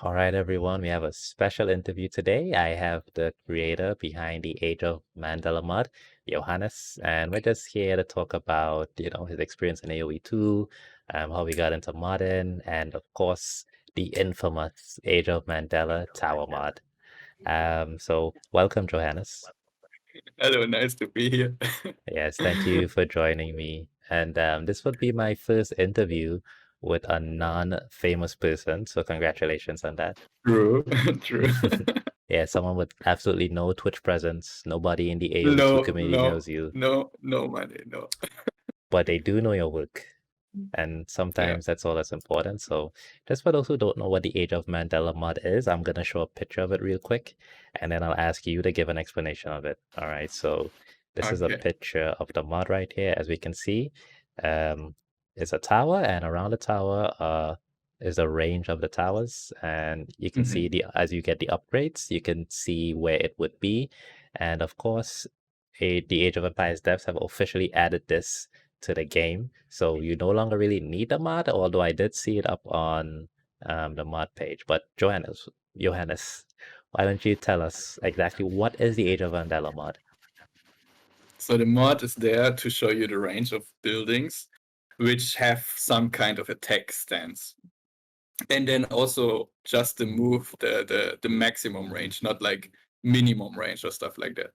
All right, everyone, we have a special interview today. I have the creator behind the Age of Mandala mod, Johannes, and we're just here to talk about, his experience in AoE 2, how we got into modding, and of course, the infamous Age of Mandala Tower mod. So welcome, Johannes. Hello, nice to be here. Yes, thank you for joining me. And this would be my first interview with a non-famous person, so congratulations on that. True, true. Yeah, someone with absolutely no Twitch presence. Nobody in the AoE 2 No, community no, knows you, no, no money, no. but they do know your work. And Yeah, sometimes that's all that's important. So, just for those who don't know what the Age of Mandela mod is, I'm going to show a picture of it real quick, and then I'll ask you to give an explanation of it. All right. So, this is a okay. picture of the mod right here. As we can see, um, it's a tower, and around the tower is a range of the towers. And you can see hmm as you get the upgrades, you can see where it would be. And of course, the Age of Empires devs have officially added this to the game. So you no longer really need the mod, although I did see it up on the mod page. But Johannes, why don't you tell us exactly what is the Age of Mandela mod? So the mod is there to show you the range of buildings which have some kind of attack stance. And then also just to move the maximum range, not like minimum range or stuff like that.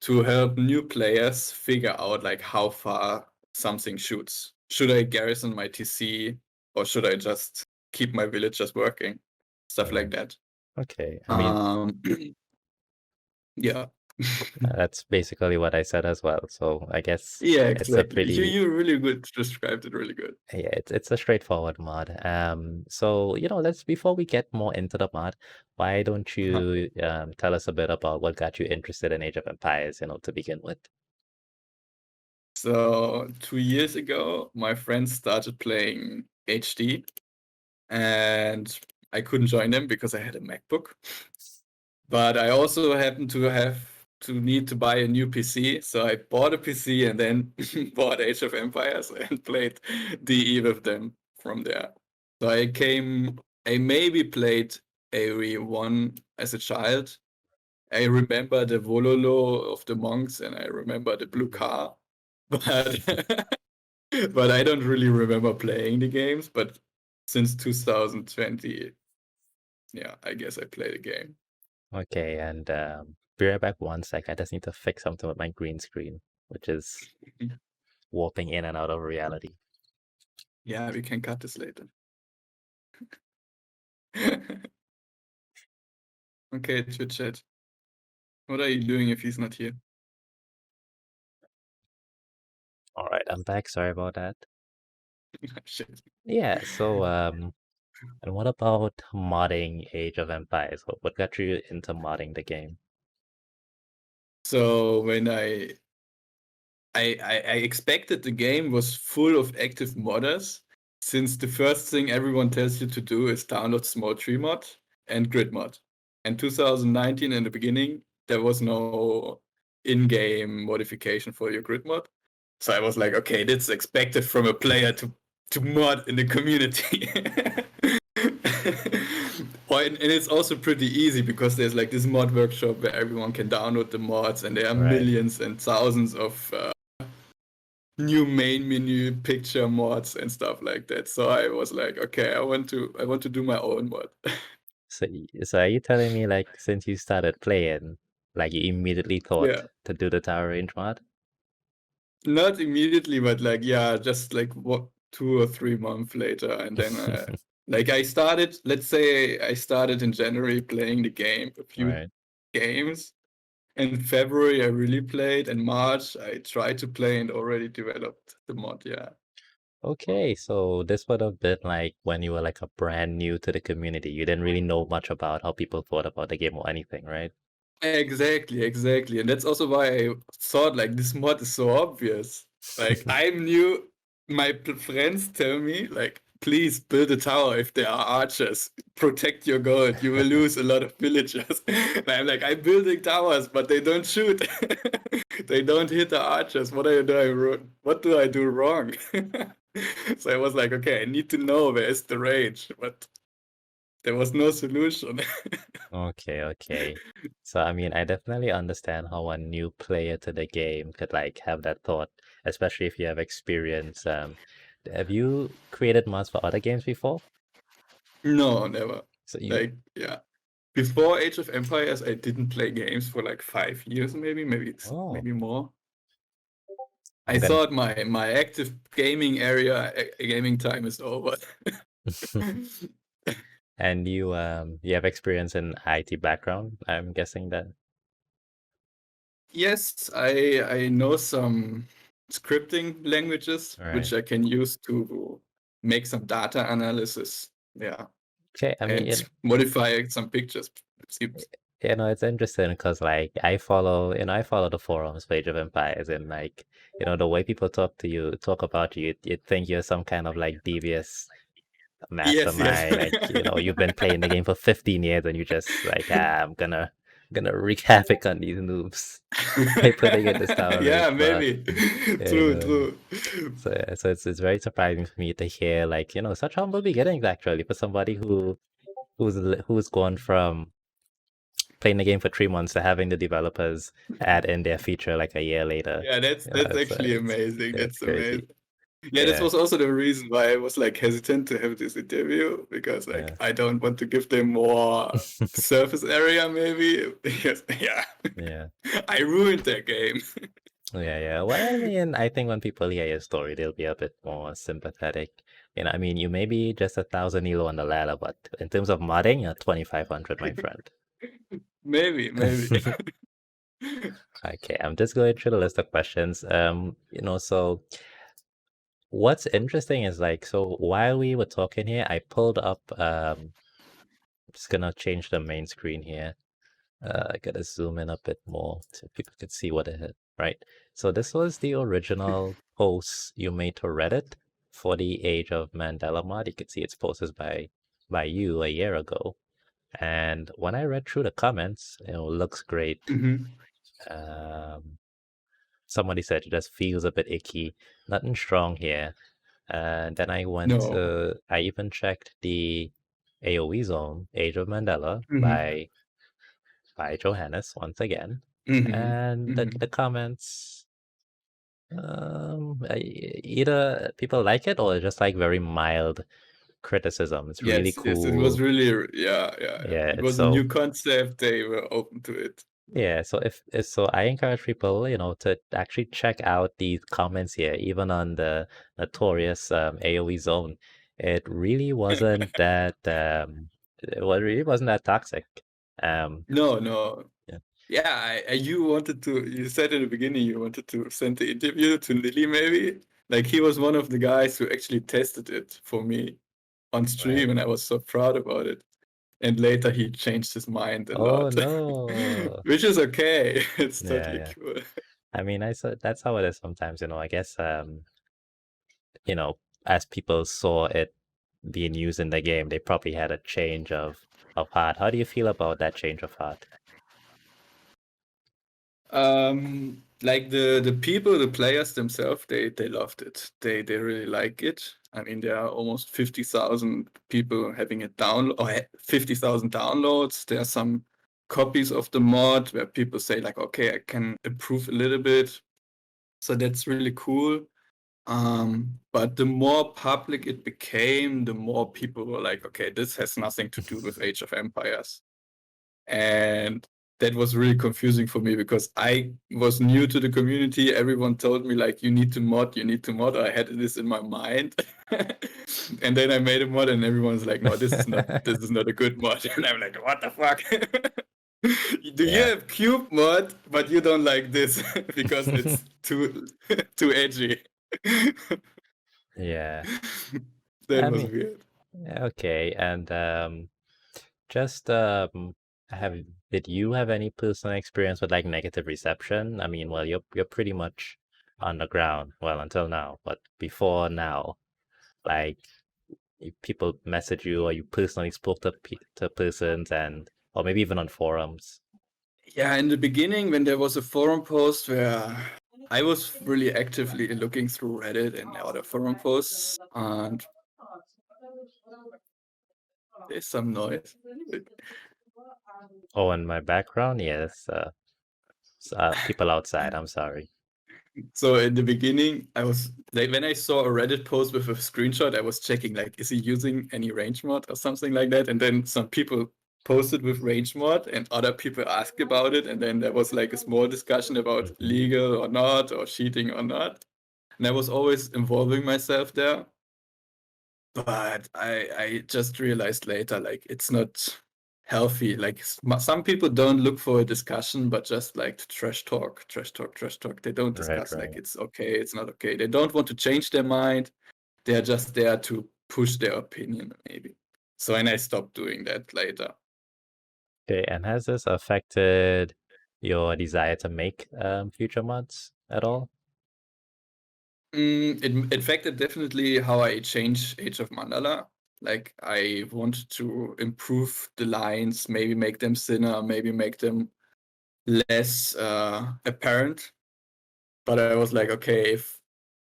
To help new players figure out like how far something shoots. Should I garrison my TC or should I just keep my villagers working? Stuff like Right. that. Okay. I mean, Um, yeah. that's basically what I said as well. So I guess Yeah, it's a exactly. You pretty you really good described it really good. yeah, it's a straightforward mod. So let's before we get more into the mod, why don't Uh-huh. you tell us a bit about what got you interested in Age of Empires, to begin with? So 2 years ago, my friends started playing HD, and I couldn't join them because I had a MacBook. But I also happened to have to need to buy a new PC, so I bought a PC and then bought Age of Empires and played DE with them from there. So I maybe played AOE 1 as a child. I remember the Vololo of the monks and I remember the blue car, but but I don't really remember playing the games. But since 2020, yeah, I guess I played the game. Okay, and be right back 1 sec. I just need to fix something with my green screen, which is warping in and out of reality. Yeah, we can cut this later. Okay, Twitch chat. What are you doing if he's not here? All right, I'm back. Sorry about that. Shit. Yeah, so and what about modding Age of Empires? What got you into modding the game? So when I expected the game was full of active modders, since the first thing everyone tells you to do is download small tree mod and grid mod. And 2019 in the beginning, there was no in-game modification for your grid mod. So I was like, okay, that's expected from a player to mod in the community. And it's also pretty easy because there's like this mod workshop where everyone can download the mods, and there are Right. millions and thousands of new main menu picture mods and stuff like that. So I was like, okay, I want to do my own mod. So are you telling me like since you started playing, like you immediately thought Yeah, to do the Tower Range mod? not immediately, but like yeah, just like what 2 or 3 months later, and then like I started. Let's say I started in January playing the game, a few Right. games. In February, I really played. In March, I tried to play and already developed the mod. Yeah. Okay, so this would have been like when you were like a brand new to the community. You didn't really know much about how people thought about the game or anything, right? Exactly, exactly. And that's also why I thought like this mod is so obvious. Like I'm new, my friends tell me like please build a tower if there are archers. Protect your gold. You will lose a lot of villagers. And I'm like, I'm building towers, but they don't shoot. They don't hit the archers. What are you doing wrong? What do I do wrong? So I was like, okay, I need to know where is the range. But there was no solution. Okay, okay. So I mean, I definitely understand how a new player to the game could like have that thought, especially if you have experience. Have you created mods for other games before? No, never. So you, Like, yeah. Before Age of Empires, I didn't play games for like 5 years, oh, maybe more. I I'm gonna. thought my active gaming area, gaming time is over. And you have experience in IT background, I'm guessing that. Yes, I know some scripting languages All right. which I can use to make some data analysis. Yeah, Okay, I mean, and modify some pictures. It seems. it's interesting because like I follow the forums for Age of Empires and like, the way people talk about you, you'd think you're some kind of like devious Yes, yes. mastermind. Like, you've been playing the game for 15 years and you just like, I'm gonna wreak havoc on these noobs by putting in this tower Yeah, base. But maybe. you True, know, true. so it's very surprising for me to hear like, such humble beginnings actually for somebody who's gone from playing the game for 3 months to having the developers add in their feature like a year later. Yeah, that's It's actually amazing. it's That's crazy. amazing. Yeah, this Yeah, was also the reason why I was like hesitant to have this interview because like yeah. I don't want to give them more surface area maybe because yeah, Yeah. I ruined their game. Yeah, yeah. Well, I mean, I think when people hear your story, they'll be a bit more sympathetic. I mean, you may be just 1,000 elo on the ladder, but in terms of modding, you're 2,500, my friend. Maybe, maybe. Okay, I'm just going through the list of questions. So what's interesting is like, so while we were talking here, I pulled up, just gonna change the main screen here. I gotta zoom in a bit more so people can see what it is, right? So this was the original post you made to Reddit for the Age of Mandela mod. You can see it's posted by you a year ago. And when I read through the comments, looks great. Mhm. Um, Somebody said it just feels a bit icky. Nothing strong here. And then No. I even checked the AOE zone, Age of Mandela, Mhm. by Johannes once again. Mhm. And the Mhm. comments, either people like it or just like very mild criticism. It's really Yes, yes, it was cool. really, yeah, yeah, yeah. Yeah, It it's was a so new concept. They were open to it. yeah. So if so, I encourage people, to actually check out these comments here, even on the notorious AOE zone. It really wasn't that really wasn't that toxic. Um, No, no. yeah. Yeah, you wanted to, you said in the beginning you wanted to send the interview to Lily, maybe. Like, he was one of the guys who actually tested it for me on stream, Right. and I was so proud about it. And later he changed his mind a Oh lot, no. which is okay. It's Yeah, totally yeah. cool. I mean, I saw that's how it is sometimes, I guess, you know, as people saw it being used in the game, they probably had a change of heart. How do you feel about that change of heart? Like the people, the players themselves, they loved it. They really like it. I mean, there are almost 50,000 people having it down or 50,000 downloads. There are some copies of the mod where people say like, okay, I can improve a little bit. So that's really cool. But the more public it became, the more people were like, okay, this has nothing to do with Age of Empires. And that was really confusing for me because I was new to the community. Everyone told me like, you need to mod, you need to mod. I had this in my mind. And then I made a mod and everyone's like, no, this is not a good mod. And I'm like, what the fuck? Do you Yeah. have cube mod, but you don't like this because it's too edgy? Yeah. That I was mean, weird. yeah, okay. And just have did you have any personal experience with like negative reception? I mean, well, you're pretty much on the ground, well, until now, but before now, like people message you or you personally spoke to persons and or maybe even on forums. Yeah, in the beginning, when there was a forum post where I was really actively looking through Reddit and other forum posts, and There's some noise. Oh, in my background, yes, people outside. I'm sorry. So in the beginning, I was like, when I saw a Reddit post with a screenshot, I was checking like, is he using any range mod or something like that? And then some people posted with range mod, and other people asked about it, and then there was like a small discussion about Hmm. legal or not, or cheating or not. And I was always involving myself there. But I just realized later, like, it's not healthy. Like, some people don't look for a discussion, but just like to trash talk, trash talk, trash talk. They don't Right, discuss like right. it's okay, it's not okay. They don't want to change their mind. They're just there to push their opinion, maybe. So, and I stopped doing that later. Okay, and has this affected your desire to make future mods at all? It affected definitely how I change Age of Mandala. Like, I wanted to improve the lines, maybe make them thinner, maybe make them less apparent. But I was like, okay, if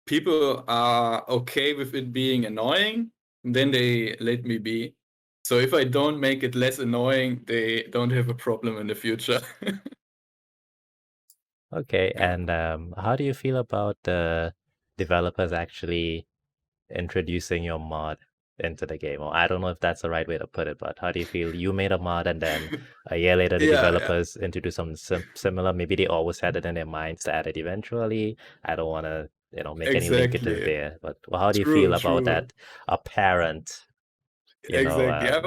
people are okay with it being annoying, then they let me be. So if I don't make it less annoying, they don't have a problem in the future. Okay, Yeah. and how do you feel about the developers actually introducing your mod into the game? Or I don't know if that's the right way to put it, but how do you feel you made a mod and then a year later the Yeah, yeah. developers introduce something similar? Maybe they always had it in their minds to add it eventually. I don't want to, make any linkages Exactly. there, but well, how do you True, feel about true. that apparent, you know, Exactly. um,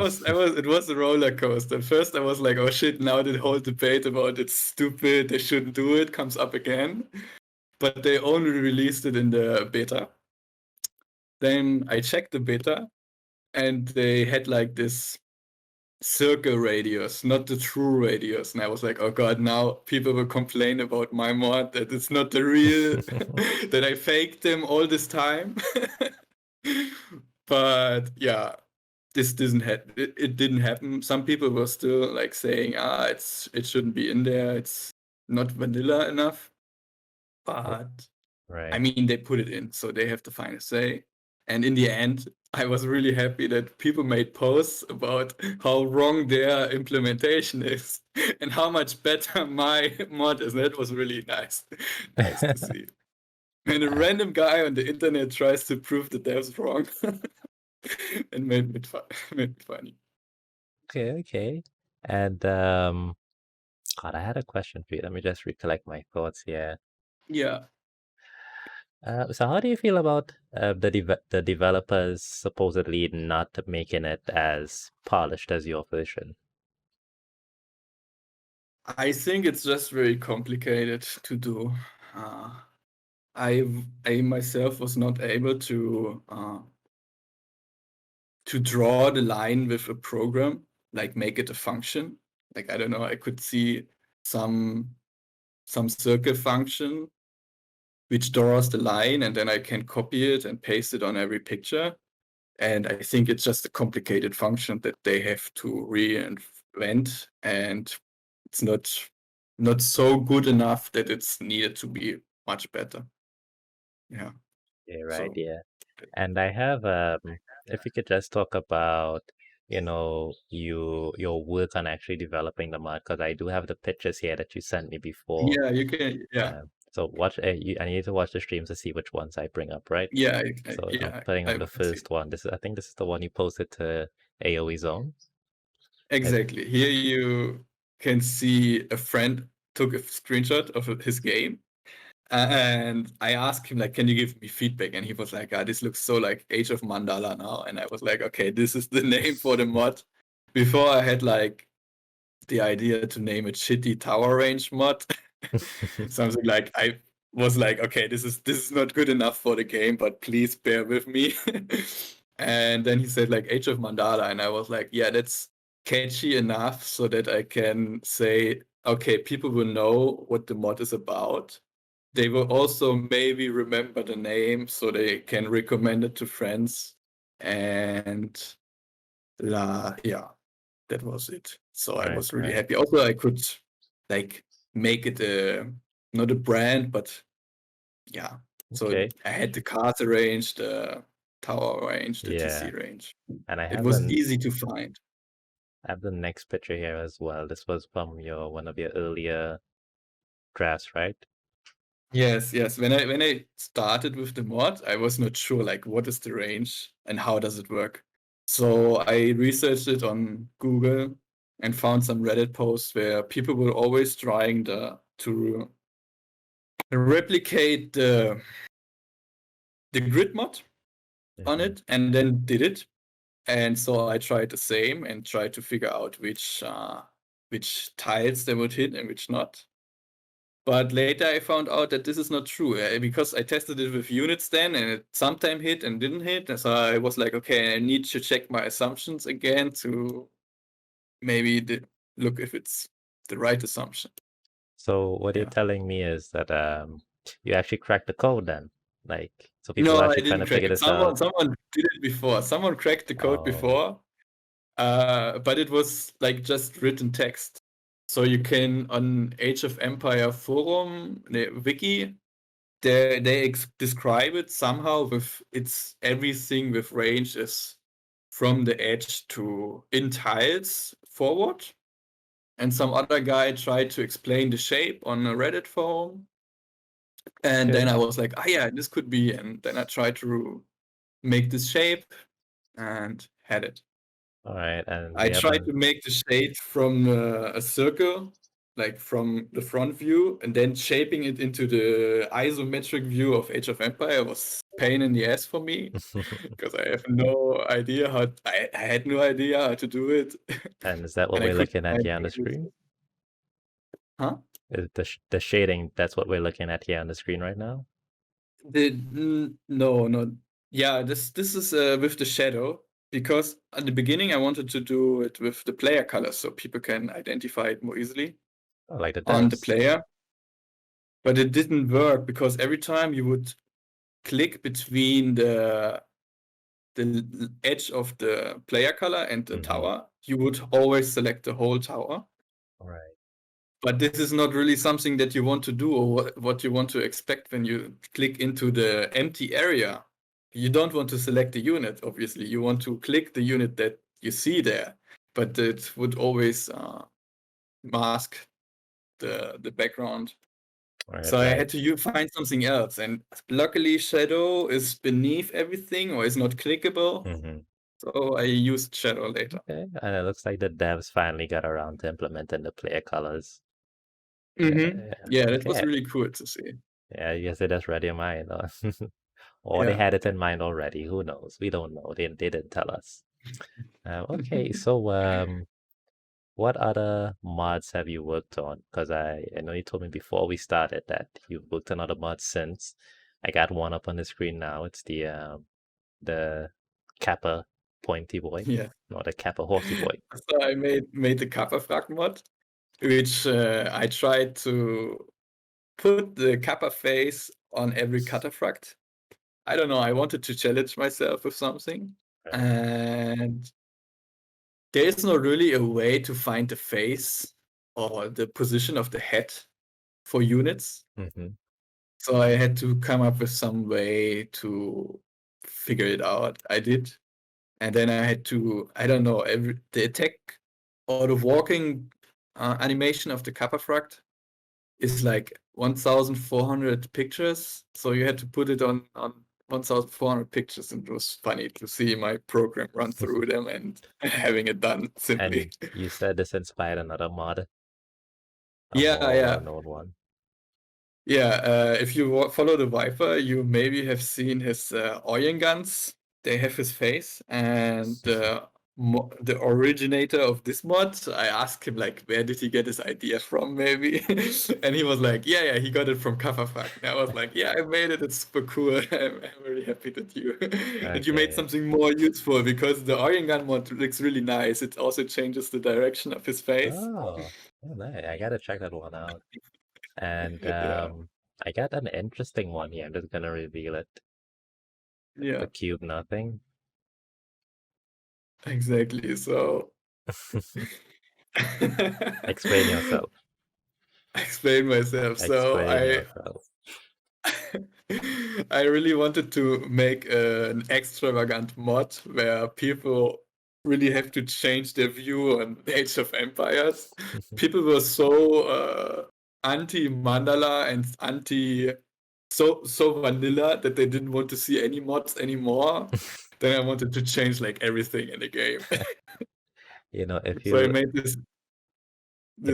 It was a roller coaster. At first I was like, oh shit, now the whole debate about it's stupid, they shouldn't do it comes up again. But they only released it in the beta. Then I checked the beta, and they had like this circle radius, not the true radius. And I was like, oh god, now people will complain about my mod that it's not the real, that I faked them all this time. But yeah, this didn't it didn't happen. Some people were still like saying, it shouldn't be in there. It's not vanilla enough. But I right. mean, they put it in, so they have the final say. And in the end, I was really happy that people made posts about how wrong their implementation is and how much better my mod is. That was really nice. Nice to see. And a Uh, random guy on the internet tries to prove the devs wrong and made it funny. okay, okay. And God, I had a question for you. Let me just recollect my thoughts here. Yeah. So how do you feel about the developers supposedly not making it as polished as your version? I think it's just very complicated to do. Uh, I myself was not able to draw the line with a program, like make it a function. Like, I don't know, I could see some circle function which draws the line, and then I can copy it and paste it on every picture. And I think it's just a complicated function that they have to reinvent, and it's not so good enough that it's needed to be much better. Yeah. Yeah, right, So yeah. And I have if you could just talk about, your work on actually developing the mod, because I do have the pictures here that you sent me before. yeah, you can. Yeah, So I need to watch the streams to see which ones I bring up, right? yeah, So I'm yeah. putting I up the can see. first one. I think this is the one you posted to AOE Zone. I, Exactly. Here you can see a friend took a screenshot of his game. And I asked him, like, can you give me feedback? And he was like, this looks so like Age of Mandala now. And I was like, okay, this is the name for the mod. Before I had like the idea to name it Shitty Tower Range mod. Something like I was like, okay, this is not good enough for the game, but please bear with me. And then he said like Age of Mandala, and I was like, yeah, that's catchy enough so that I can say, okay, people will know what the mod is about. They will also maybe remember the name so they can recommend it to friends. And yeah, that was it. So I right, was really right. happy. Also, I could like make it not a brand, but yeah. So Okay. I had the cards arranged. tower range, the Yeah, TC range. and It was easy to find. I have the next picture here as well. This was from one of your earlier drafts, right? Yes, yes. When I started with the mod, I was not sure like what is the range and how does it work. So I researched it on Google and found some Reddit posts where people were always trying to replicate the grid mod on Hmm. it and then did it. And so I tried the same and tried to figure out which tiles they would hit and which not. But later I found out that this is not true because I tested it with units then and it sometimes hit and didn't hit. And so I was like, okay, I need to check my assumptions again to maybe look if it's the right assumption. So what you're Yeah. telling me is that you actually cracked the code then, like so people No, are I actually trying didn't to crack figure it. this out. Someone did it before. Someone cracked the code Oh, before, but it was like just written text. So you can on Age of Empire forum, the wiki, they describe it somehow with it's everything with range is from the edge to in tiles forward. And some other guy tried to explain the shape on a Reddit forum. And then okay. I was like, ah, yeah, this could be. And then I tried to make this shape and had it. All right, and I we tried haven't. to make the shape from a circle, like from the front view, and then shaping it into the isometric view of Age of Empire was pain in the ass for me because I have no idea I had no idea how to do it, And is that what and I we're couldn't looking at find here on the images. screen? Huh? Is the shading, that's what we're looking at here on the screen right now? No, no. Yeah, this is with the shadow because at the beginning I wanted to do it with the player colors so people can identify it more easily Oh, like the on the devs. player. But it didn't work because every time you would click between the edge of the player color and the Mm-hmm. tower, you would always select the whole tower. All right. But this is not really something that you want to do or what you want to expect when you click into the empty area. You don't want to select the unit, obviously. You want to click the unit that you see there, but it would always mask the background. All right, So I right. had to find something else, and luckily Shadow is beneath everything or is not clickable. Mm-hmm. So I used Shadow later. Okay, and it looks like the devs finally got around to implementing the player colors. Yeah, Mm-hmm. yeah. Yeah, that was Okay. really cool to see. Yeah, I guess they just read your mind, or they Yeah. had it in mind already. Who knows? We don't know. They didn't tell us. Okay, so what other mods have you worked on? Because I know you told me before we started that you've worked on other mods since. I got one up on the screen now. It's the Kappa pointy boy, Yeah. or the Kappa horsey boy. So I made the Kappa frag mod, which I tried to put the Kappa face on every cataphract. I don't know. I wanted to challenge myself with something, Right. and there is not really a way to find the face or the position of the head for units. Mm-hmm. So I had to come up with some way to figure it out. I did. And then I had to, I don't know, the attack or the walking animation of the Kappa frag is like 1,400 pictures. So you had to put it on 1,400 pictures, and it was funny to see my program run through them and having it done simply. And you said this inspired another mod, a Yeah, more yeah. well-known one. Yeah, if you follow the Viper, you maybe have seen his Oyen guns. They have his face, and the originator of this mod, I asked him like, where did he get his idea from, maybe, and he was like, yeah, he got it from Kafafak. And I was like, yeah, I made it. It's super cool. I'm very happy that you that you made Okay. something more useful because the Oyen gun mod looks really nice. It also changes the direction of his face. Oh, oh, nice. I gotta check that one out. And Yeah, I got an interesting one here. I'm just gonna reveal it. The yeah, cube nothing. exactly. So. Explain yourself. Explain myself. So Explain I yourself. I really wanted to make an extravagant mod where people really have to change their view on Age of Empires. People were so anti Mandala and anti so vanilla that they didn't want to see any mods anymore. Then I wanted to change like everything in the game. You know, So I made this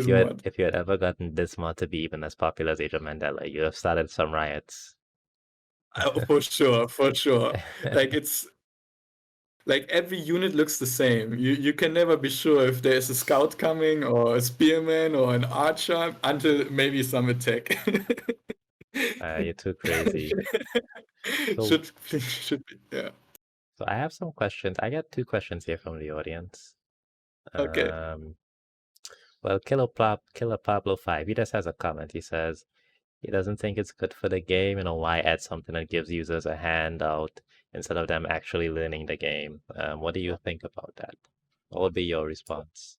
mod. if you had ever gotten this mod to be even as popular as Age of Mandela, you have started some riots. For sure, for sure. Like it's like every unit looks the same. You can never be sure if there's a scout coming or a spearman or an archer until maybe some attack. You're too crazy. So, Should be, yeah. so I have some questions. I got two questions here from the audience. Okay. Um, well, Killer Pablo 5, he just has a comment. He says he doesn't think it's good for the game. You know, why add something that gives users a handout instead of them actually learning the game? What do you think about that? What would be your response?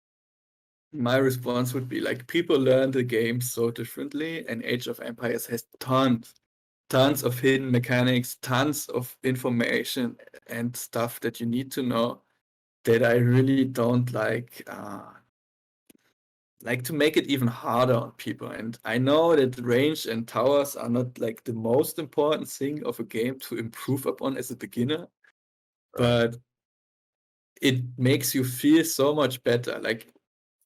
My response would be like people learn the game so differently, and Age of Empires has tons of hidden mechanics, tons of information and stuff that you need to know that I really don't like to make it even harder on people. And I know that range and towers are not like the most important thing of a game to improve upon as a beginner, Right. but it makes you feel so much better. Like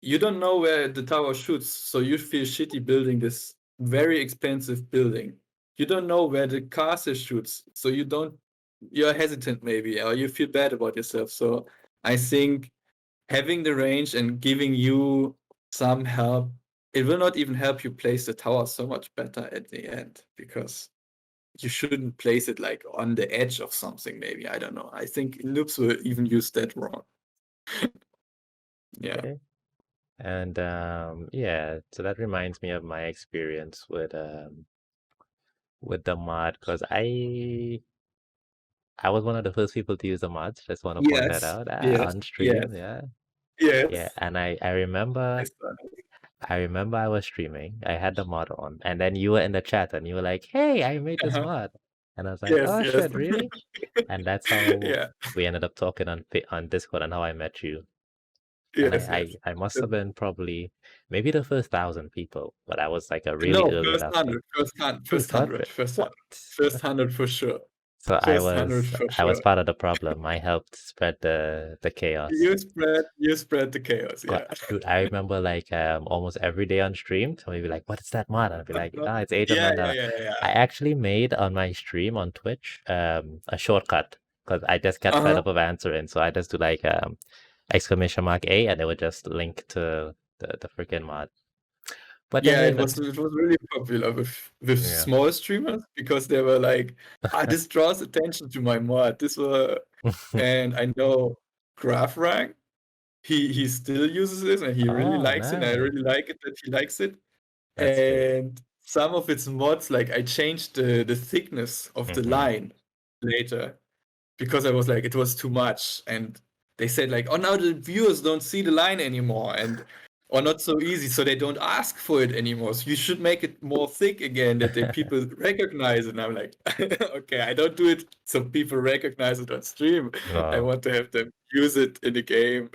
you don't know where the tower shoots, so you feel shitty building this very expensive building. You don't know where the castle shoots, so you're hesitant maybe, or you feel bad about yourself. So I think having the range and giving you some help, it will not even help you place the tower so much better at the end, because you shouldn't place it like on the edge of something, maybe. I don't know. I think noobs will even use that wrong. Yeah. Okay. And yeah, so that reminds me of my experience with the mod because I was one of the first people to use the mods. Just want to point that Yes. out Yes. on Yes. stream. Yeah, yeah. Yes. And I saw I remember I was streaming. I had the mod on, and then you were in the chat, and you were like, "Hey, I made this Uh-huh. mod," and I was like, Yes. "Oh Yes. shit, really?" And that's how Yeah. we ended up talking on Discord and how I met you. And Yes. Yes. I must have been probably maybe the first 1,000 people, but I was like a really No, early first adopter. 100. First 100. First First 100. 100. First What? 100. First 100 for sure. So First 100 for I was sure. part of the problem. I helped spread the chaos. You spread the chaos. God, Yeah. dude, I remember like almost every day on stream, somebody would be like, "What is that mod?" And I'd be like, "Ah, it's Age of Yeah. Yeah. Mandala." Yeah. Yeah. I actually made on my stream on Twitch a shortcut because I just got fed Uh-huh. up of answering, so I just do like exclamation mark A, and it would just link to the freaking mod. But then Yeah, it even was it was really popular with yeah. small streamers because they were like, this draws attention to my mod. And I know Graph Rank, he still uses this and he really Oh, likes it. And I nice. really like it that he likes it. That's good. And some of its mods, like I changed the thickness of the Mm-hmm. line later because I was like, it was too much. And they said like, oh, now the viewers don't see the line anymore, and or not so easy, so they don't ask for it anymore. So you should make it more thick again that the people recognize it. And I'm like, okay, I don't do it so people recognize it on stream. I Wow. want to have them use it in the game.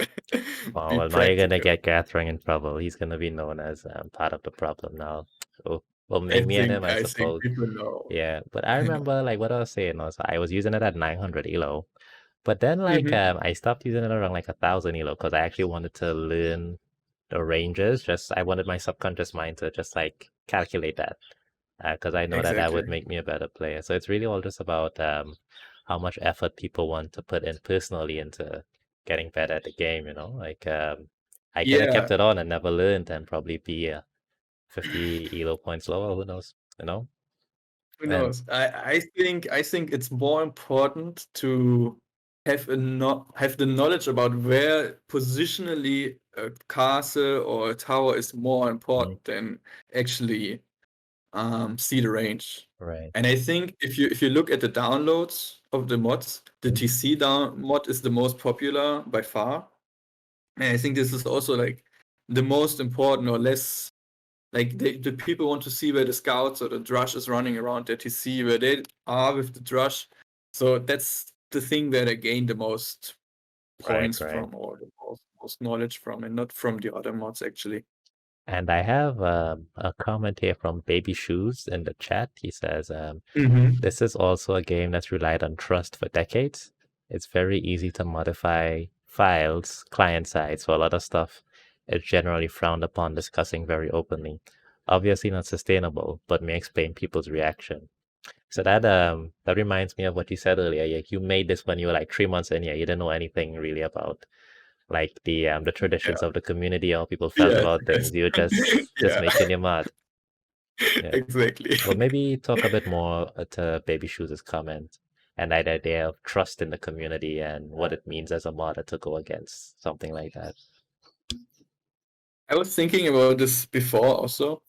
Wow. Be Well, now you're gonna practical. get Gathering in trouble. He's gonna be known as part of the problem now. Oh, well, I me and him, think I I think suppose. people know. Yeah, but I I know. remember like what I was saying was I was using it at 900 elo, but then like Hmm. I stopped using it around like 1,000 elo because I actually wanted to learn the ranges. Just I wanted my subconscious mind to just like calculate that because I know that that would Exactly. make me a better player. So it's really all just about how much effort people want to put in personally into getting better at the game. You know, like I could have kept Yeah. it on and never learned and probably be 50 elo points lower. Who knows? You know, Who and knows? I think it's more important to have the knowledge about where positionally a castle or a tower is more mm, important than actually see the range. right. And I think if you look at the downloads of the mods, the Mm, TC down mod is the most popular by far. And I think this is also like the most important or less Like the people want to see where the scouts or the drush is running around their TC, where they are with the drush. So that's the thing that I gained the most Right, points right. from, or the most knowledge from, and not from the other mods actually. And I have a comment here from Baby Shoes in the chat. He says, Mm-hmm. this is also a game that's relied on trust for decades. It's very easy to modify files, client side, so a lot of stuff is generally frowned upon discussing very openly. Obviously not sustainable, but may explain people's reaction. So that reminds me of what you said earlier. Yeah, you made this when you were like 3 months in. Yeah, you didn't know anything really about like the Yeah. traditions of the community or how people felt Yes. about Yes. things. You were just Yeah. making your mud. Yeah. Exactly. Well, maybe talk a bit more to Baby Shoes' comment and that idea of trust in the community and what it means as a modder to go against something like that. I was thinking about this before also,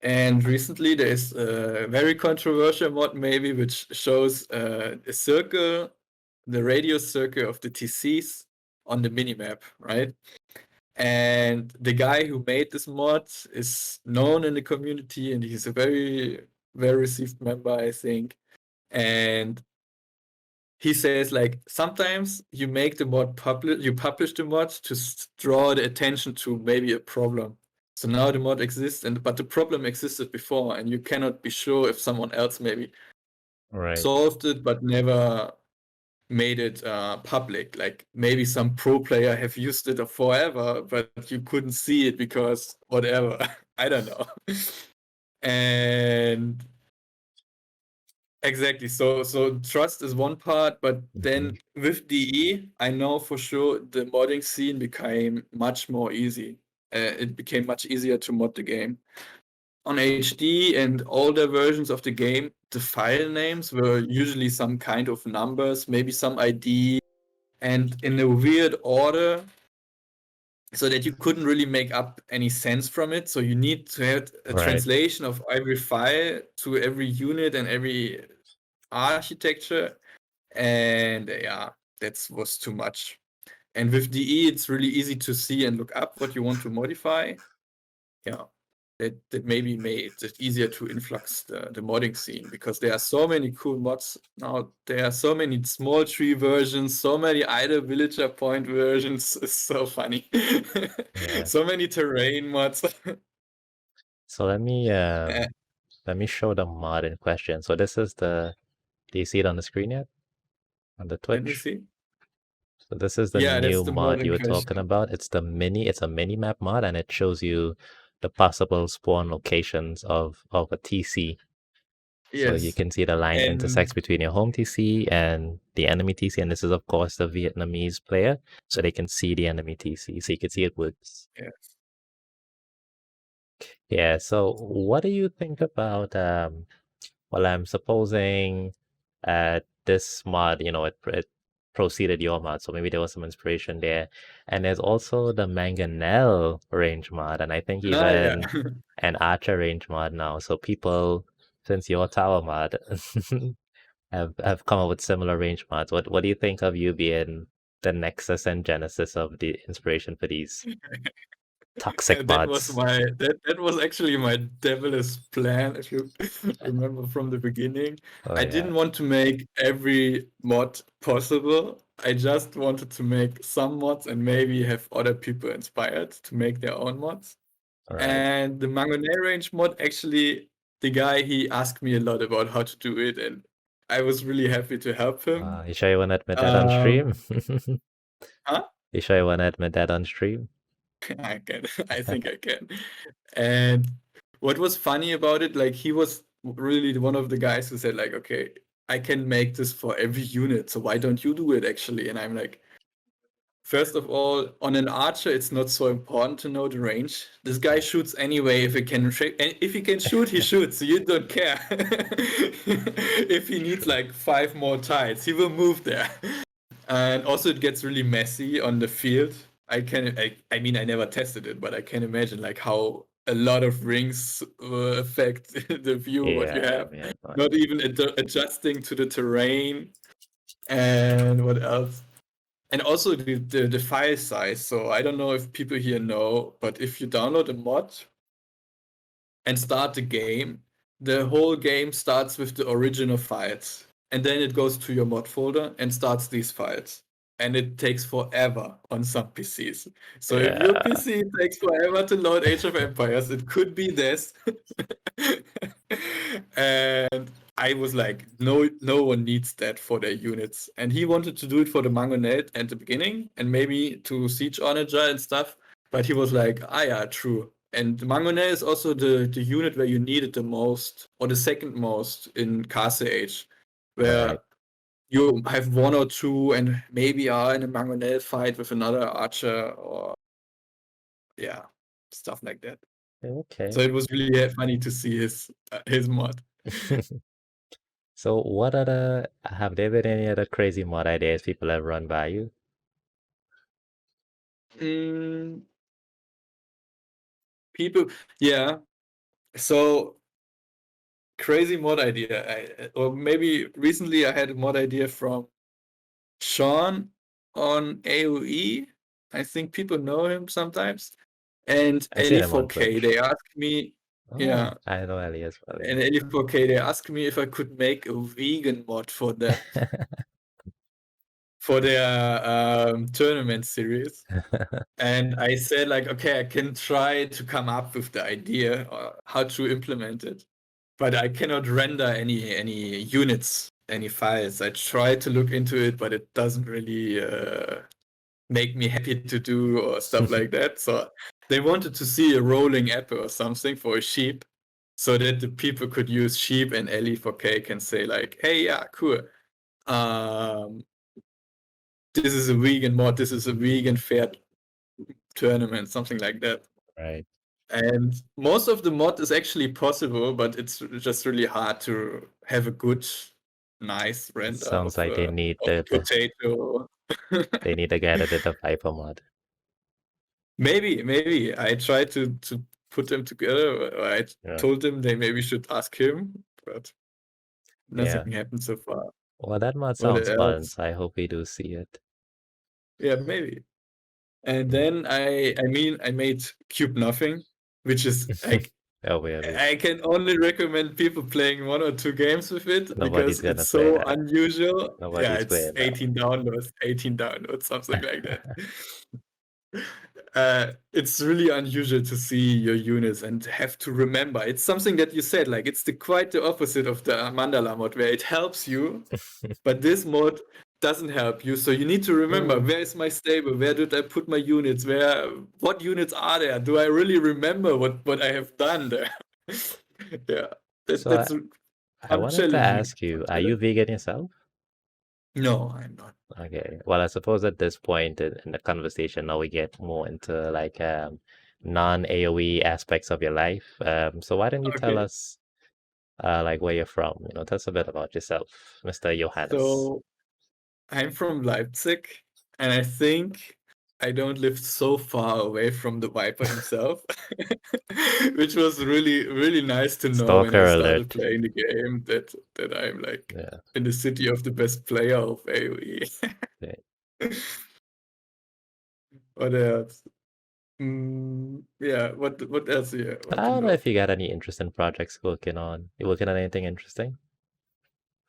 and recently there's a very controversial mod maybe which shows a circle, the radius circle of the TCs on the minimap, right? And the guy who made this mod is known in the community, and he's a very well received member, I think. And he says like sometimes you make the mod public, you publish the mod to draw the attention to maybe a problem. So now the mod exists, but the problem existed before, and you cannot be sure if someone else maybe Right. solved it but never made it public. Like maybe some pro player have used it forever, but you couldn't see it because whatever. I don't know. And exactly. So trust is one part, but Hmm. then with DE, I know for sure the modding scene became much more easy. It became much easier to mod the game. On HD and older versions of the game, the file names were usually some kind of numbers, maybe some ID, and in a weird order, so that you couldn't really make up any sense from it. So you need to have a Right. translation of every file to every unit and every architecture, and yeah, that was too much. And with DE, it's really easy to see and look up what you want to modify. Yeah, that maybe made it easier to influx the modding scene, because there are so many cool mods now. There are so many small tree versions, so many idle villager point versions. It's so funny. Yeah. So many terrain mods. So Uh, let me show the mod in question. So this is do you see it on the screen yet? On the Let me Twitch? see. So this is the Yeah, that's new the mod mod you in were talking question. about. It's a mini map mod and it shows you the possible spawn locations of a TC. So you Yes. can see the line And intersects between your home TC and the enemy TC, and this is of course the Vietnamese player, so they can see the enemy TC, so you can see it works. yeah. Yeah. So what do you think about well, I'm supposing this mod, it proceeded your mod, so maybe there was some inspiration there. And there's also the Mangonel range mod, and I think Ah, yeah. even an Archer range mod now. So people, since your tower mod, have come up with similar range mods. What do you think of you being the nexus and genesis of the inspiration for these toxic mods? That was actually my devilish plan, if you remember from the beginning. Oh I yeah, didn't want to make every mod possible. I just wanted to make some mods and maybe have other people inspired to make their own mods. all right. And the Mangonel range mod, actually, the guy, he asked me a lot about how to do it, and I was really happy to help him. You sure you want to admit that on Um, stream? huh? You sure you want to admit that on stream? I can. I think I can. And what was funny about it, like he was really one of the guys who said, like, okay, I can make this for every unit, so why don't you do it actually? And I'm like, first of all, on an archer, it's not so important to know the range. This guy Yeah. shoots anyway. If he can shoot, he shoots. So you don't care. If he needs like 5 more tiles, he will move there. And also, it gets really messy on the field. I mean, I never tested it, but I can imagine like how a lot of rings affect the view what you Yeah, have. yeah, Not even adjusting to the terrain, and what else? And also the file size. So I don't know if people here know, but if you download a mod, and start the game, the whole game starts with the original files. And then it goes to your mod folder and starts these files. And it takes forever on some PCs. So if your Yeah. PC takes forever to load Age of Empires, it could be this. And I was like, no one needs that for their units. And he wanted to do it for the Mangonel at the beginning and maybe to Siege Onager and stuff. But he was like, yeah, true. And Mangonel is also the unit where you need it the most, or the second most in Castle Age, Right. where you have one or two and maybe are in a Mangonel fight with another archer or yeah, stuff like that. So Okay. it was really funny to see his mod. So have there been any other crazy mod ideas people have run by you? Mm, people, yeah. So crazy mod idea. Or maybe recently I had a mod idea from Sean on AOE. I think people know him sometimes. And I seen him on Ellie4K, Twitch. they asked me, Oh, yeah, I know Ellie as well, and Ellie4K, they asked me if I could make a vegan mod for them yeah. for their tournament series. And I said, like, okay, I can try to come up with the idea or how to implement it, but I cannot render any units, any files. I tried to look into it, but it doesn't really make me happy to do or stuff like that. So they wanted to see a rolling apple or something for a sheep, so that the people could use sheep and Ellie for cake and say like, hey, yeah, cool. Um, this is a vegan mod. This is a vegan fair tournament, something like that. Right. And most of the mod is actually possible, but it's just really hard to have a good, nice It render sounds like they need of a potato. they need a guy that did the Viper mod. Maybe. I tried to put them together. Or I Yeah. told them they maybe should ask him, but Yeah. nothing happened so far. Well, that mod What sounds fun, else? so I hope we do see it. Yeah, maybe. And Yeah. then I made Cube Nothing, which is like Oh, really? I can only recommend people playing 1 or 2 games with it Nobody's because gonna it's play so that. unusual. Yeah, Nobody's it's playing that 18 downloads, something like that. one. It's really unusual to see your units and have to remember. It's something that you said, like it's quite the opposite of the Mandala mod, where it helps you, but this mod doesn't help you. So you need to remember, Mm. where is my stable? Where did I put my units? What units are there? Do I really remember what I have done there? Yeah, So that's I wanted to challenging. ask you, are you vegan yourself? No, I'm not. Okay. Well, I suppose at this point in the conversation, now we get more into like non-AOE aspects of your life. So why don't you tell Okay, us like where you're from? Tell us a bit about yourself, Mr. Johannes. so I'm from Leipzig, and I think I don't live so far away from the Viper himself, which was really, really nice to know when I Stalker started alert. playing the game that I'm like Yeah. in the city of the best player of AoE. Okay. What else? Yeah, what else do you I want to don't know know? if you got any interesting projects working on. You working on anything interesting?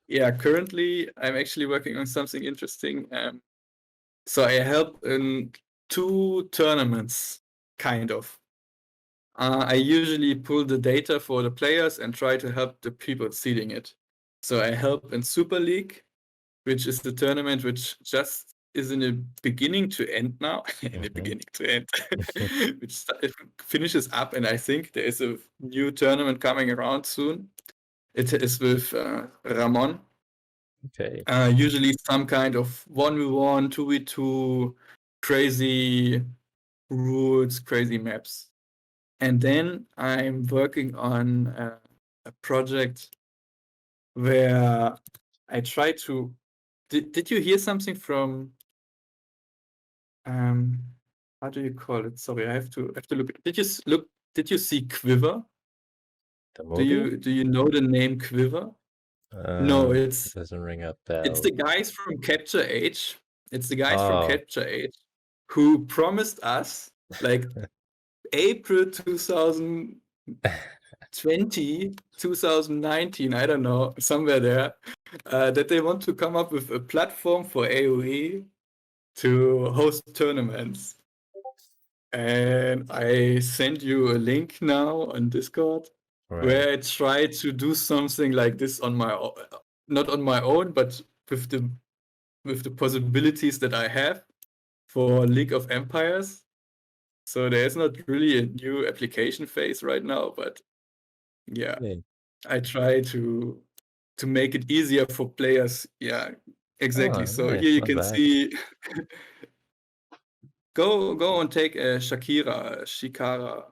Yeah, currently I'm actually working on something interesting. So I help in 2 tournaments, kind of. I usually pull the data for the players and try to help the people seeding it. So I help in Super League, which is the tournament which just is in the beginning to end now. In the Mm-hmm. beginning to end, it finishes up, and I think there is a new tournament coming around soon. It is with Ramon. Okay. Usually some kind of 1v1, 2v2, crazy rules, crazy maps. And then I'm working on a project where I try to. Did you hear something from? Um, how do you call it? Sorry, I have to look. Look? Did you see Quiver? The Do movie? you know the name Quiver? No, It doesn't ring a it's bell. the guys from Capture Age. It's the guys from Oh, Capture Age who promised us like April 2000. 2019, I don't know, somewhere there, that they want to come up with a platform for AOE to host tournaments. And I send you a link now on Discord Right. where I try to do something like this on my not on my own, but with the possibilities that I have for League of Empires. So there's not really a new application phase right now, but yeah, Okay. I try to make it easier for players. Yeah, exactly. Oh, So here nice. you Not can bad. see go and take a Shikara.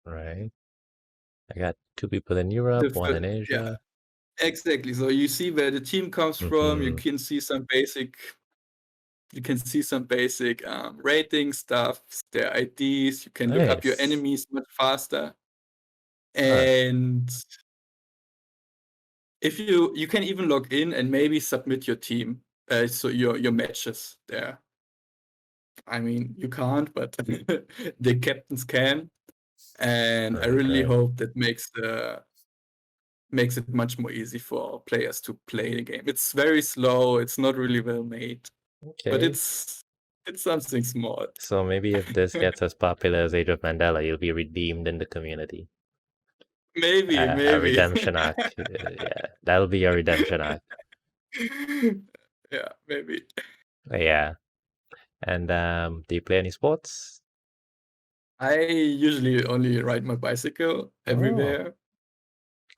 Right. I got two people in Europe, one in Yeah, Asia. exactly. So you see where the team comes from. Mm-hmm. You can see some basic rating stuff, their IDs. You can look up your Nice. enemies much faster. Huh. And if you can even log in and maybe submit your team, so your matches there. I mean, you can't, but the captains can, and I Right, really right. hope that makes it much more easy for players to play the game. It's very slow. It's not really well made, but Okay. it's something small. So maybe if this gets as popular as Age of Mandela, you'll be redeemed in the community. Maybe, A maybe. redemption arc. Yeah, that'll be your redemption arc. Yeah, maybe. Yeah. And do you play any sports? I usually only ride my bicycle Oh, everywhere,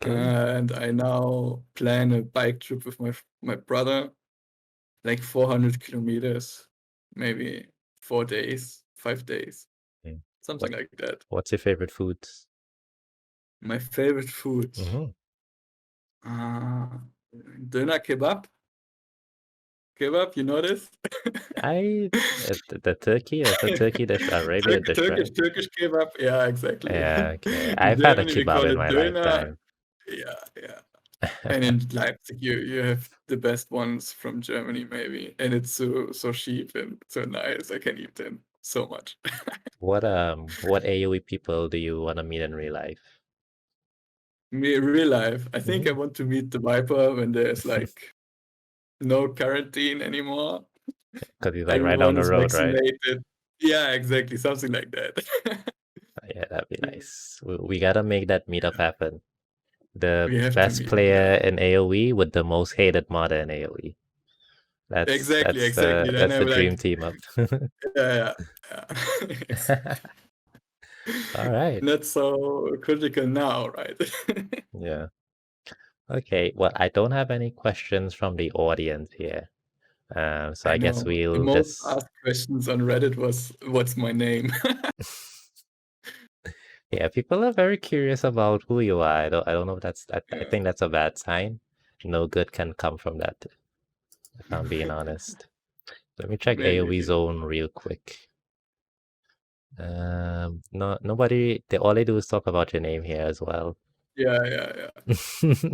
okay. and I now plan a bike trip with my brother, like 400 kilometers, maybe 4 days, 5 days, Mm. something What like that. what's your favorite foods? My favorite food, Mm-hmm. uh, Döner kebab. You know this? The turkey, that's a turkey dish, Arabian dish, right? Turkish kebab. Yeah, exactly. Yeah, okay. In I've had a Germany, we kebab call in it my Döner. lifetime. Yeah, yeah. And in Leipzig, you have the best ones from Germany, maybe, and it's so cheap and so nice. I can eat them so much. What AOE people do you want to meet in real life? Me real life, I think I Mm-hmm. want to meet the Viper when there's like no quarantine anymore. Because he's like right down Everyone the is road, right? vaccinated. Yeah, exactly, something like that. Yeah, that'd be nice. We gotta make that meetup happen. The We have to best meet. Yeah, player in AoE with the most hated modder in AoE. That's exactly, that's exactly. the Then that's I'm the like, dream team up. yeah, yeah. It's All right. not so critical now, right? Yeah. Okay. Well, I don't have any questions from the audience here. So I I guess know. The we'll most just asked questions on Reddit was, "What's my name?" yeah, people are very curious about who you are. I don't know if I Yeah, think that's a bad sign. No good can come from that, if I'm being honest. Let me check maybe. AoE zone real quick. No, nobody. All they do is talk about your name here as well. Yeah, yeah, yeah.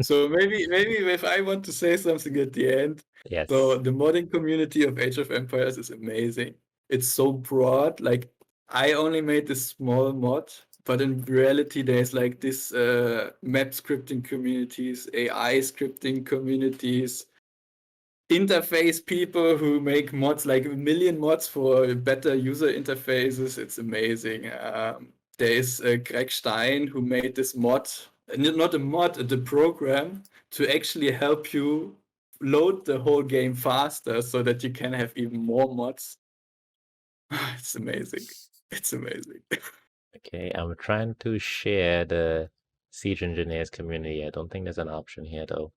So maybe if I want to say something at the end, so Yes. the modding community of Age of Empires is amazing. It's so broad. Like I only made this small mod, but in reality there's like this map scripting communities, AI scripting communities, interface people who make mods, like a million mods for better user interfaces. It's amazing. There is Greg Stein who made this mod, not a mod, the program to actually help you load the whole game faster so that you can have even more mods. It's amazing. It's amazing. Okay, I'm trying to share the Siege Engineers community. I don't think there's an option here though.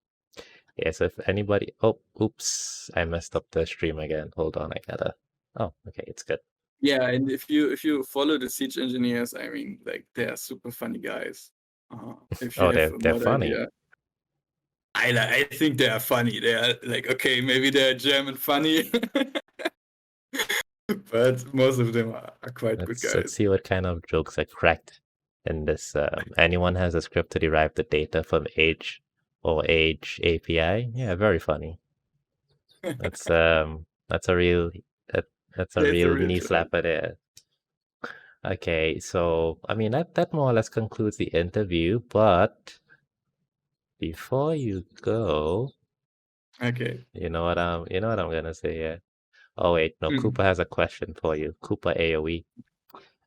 Yes, if anybody. Oh, oops! I messed up the stream again. Hold on, I gotta. Oh, okay, it's good. Yeah, and if you follow the Siege Engineers, I mean, like they are super funny guys. If you Oh, have they're a they're mod funny. idea, I think they are funny. They are like, okay, maybe they're German funny, but most of them are quite good Let's guys. see what kind of jokes are cracked in this. Anyone has a script to derive the data from age or age API? Yeah, very funny. That's that's a real that, that's a That's a real real knee joke. slapper there. Okay, so I mean that more or less concludes the interview, but before you go, Okay. you know what I'm gonna say here. Oh wait, no, Mm. Cooper has a question for you. Cooper AOE.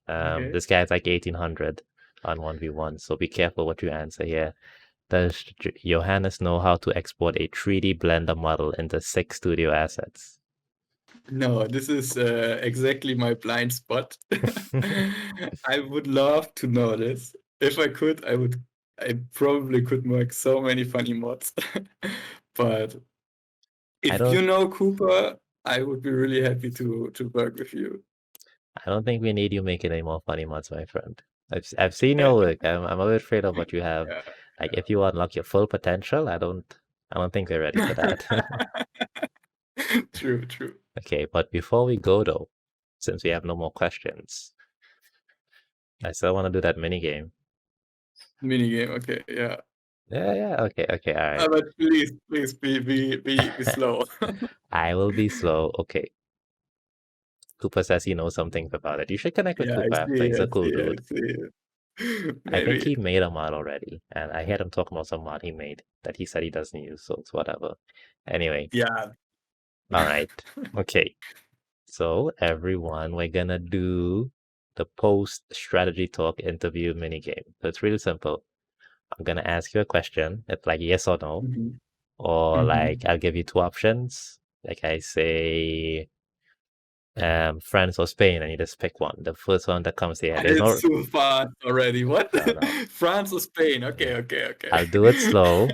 Okay. This guy's like 1800 on 1v1, so be careful what you answer here. Does Johannes know how to export a 3D Blender model into 6 studio assets? No, this is exactly my blind spot. I would love to know this. If I could, I would. I probably could make so many funny mods. But I if you don't know Cooper, I would be really happy to work with you. I don't think we need you making any more funny mods, my friend. I've seen your work. I'm a bit afraid of what you have. Yeah. Like if you unlock your full potential, I don't think we're ready for that. True, true. Okay, but before we go though, since we have no more questions, I still want to do that mini game. Minigame, okay, yeah. Yeah, okay, all right. But please be slow. I will be slow. Okay. Cooper says he knows something about it. You should connect with Yeah, I Cooper after. see, He's a I cool see, I dude. see. I think Maybe. he made a mod already, and I heard him talk about some mod he made that he said he doesn't use, so it's whatever. Anyway, Yeah. all right. Okay. So everyone, we're gonna do the post strategy talk interview mini game. So it's really simple. I'm gonna ask you a question. It's like yes or no, Mhm. or like Mhm. I'll give you 2 options. Like I say, France or Spain, and you just pick one. The first one that comes here. There's It's no, too fast already. What? no. France or Spain? Yeah. Okay, okay, okay. I'll do it slow.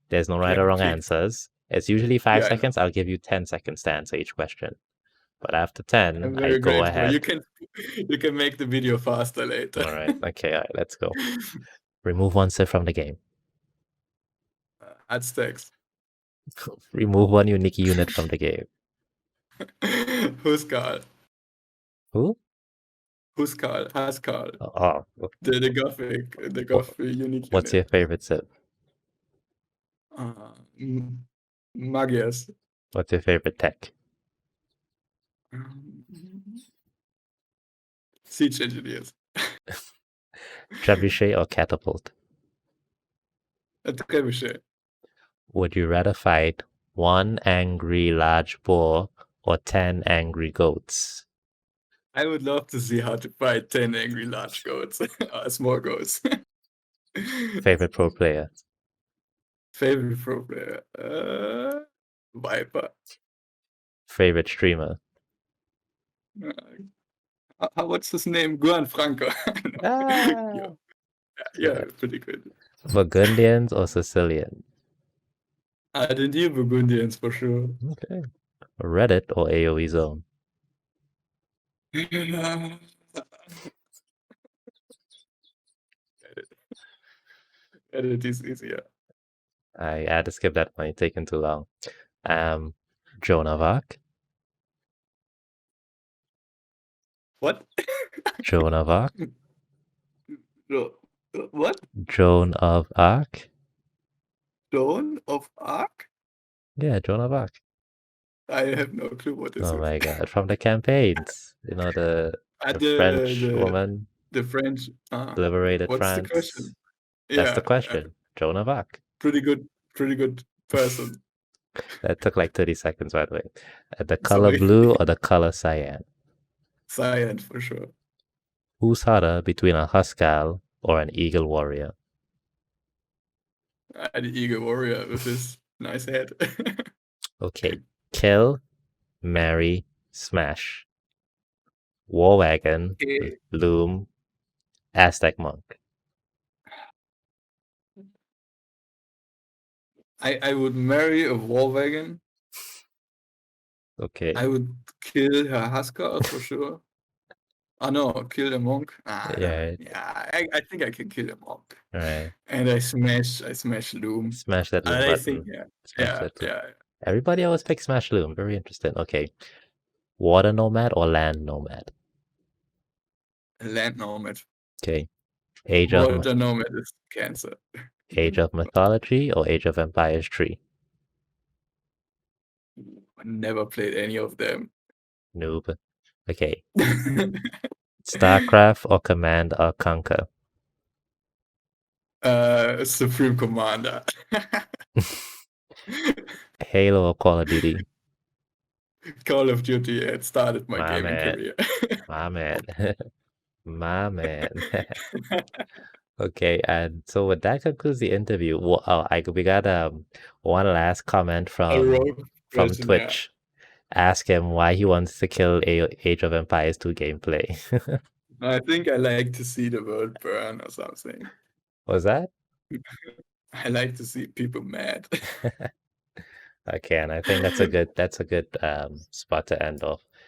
There's no right Okay, or wrong please. answers. It's usually five Yeah, I know. seconds. I'll give you 10 seconds to answer each question. But after 10, I'm I very go grateful. ahead. You can make the video faster later. All right. Okay. All right. Let's go. Remove one Sith from the game. Aztecs. Remove one unique unit from the game. Huskar. Who? Huskar. Haskar. Oh, The Gothic unique what's your unit. favorite Sith? Magias. What's your favorite tech? Um, Siege engineers. Trebuchet or catapult? A trebuchet. Would you rather fight one angry large boar or 10 angry goats? I would love to see how to fight 10 angry large goats. Small goats. Favorite pro player? Favorite pro player. Viper. Favorite streamer? What's his name? Guan Franco. No. Ah, Yeah, pretty good. Burgundians or Sicilian? Argentine Burgundians for sure. Okay. Reddit or AOE Zone? Edit. Edit is easier. I had to skip that one. It's taking too long. Um, Joan of Arc? What? Joan of Arc? No. What? Joan of Arc? Dawn of Arc? Yeah, Joan of Arc. I have no clue what this Oh is. my God. From the campaigns. The French The woman the French. liberated What's the France. question? That's the Yeah, question. Joan of Arc. pretty good person. That took like 30 seconds, by the way. The color Sorry, blue or the color cyan? Cyan for sure. Who's hotter between a Huskarl or an Eagle Warrior? The Eagle Warrior with his nice head. Okay. Kill, marry, smash. War Wagon, Okay. Loom, Aztec Monk. I would marry a war wagon. Okay. I would kill her Huskar for sure. Oh no, kill the monk. Yeah. Yeah, I think I can kill the monk. All right. And I smash Loom. Smash that Loom I think button. yeah, Smash that Loom. yeah. Everybody always picks Smash Loom. Very interesting. Okay. Water Nomad or Land Nomad? Land Nomad. Okay. Age of Water Nomad is cancer. Age of Mythology or Age of Empires 3? I never played any of them. Noob. Okay. StarCraft or Command or Conquer? Supreme Commander. Halo or Call of Duty? Call of Duty had started my My gaming man. career. My man. My man. Okay, and so with that concludes the interview. We got one last comment A from rogue person, yeah. Twitch. Ask him why he wants to kill Age of Empires 2 gameplay. I think I like to see the world burn or something. Was that? I like to see people mad. Okay, and I think that's a good spot to end off.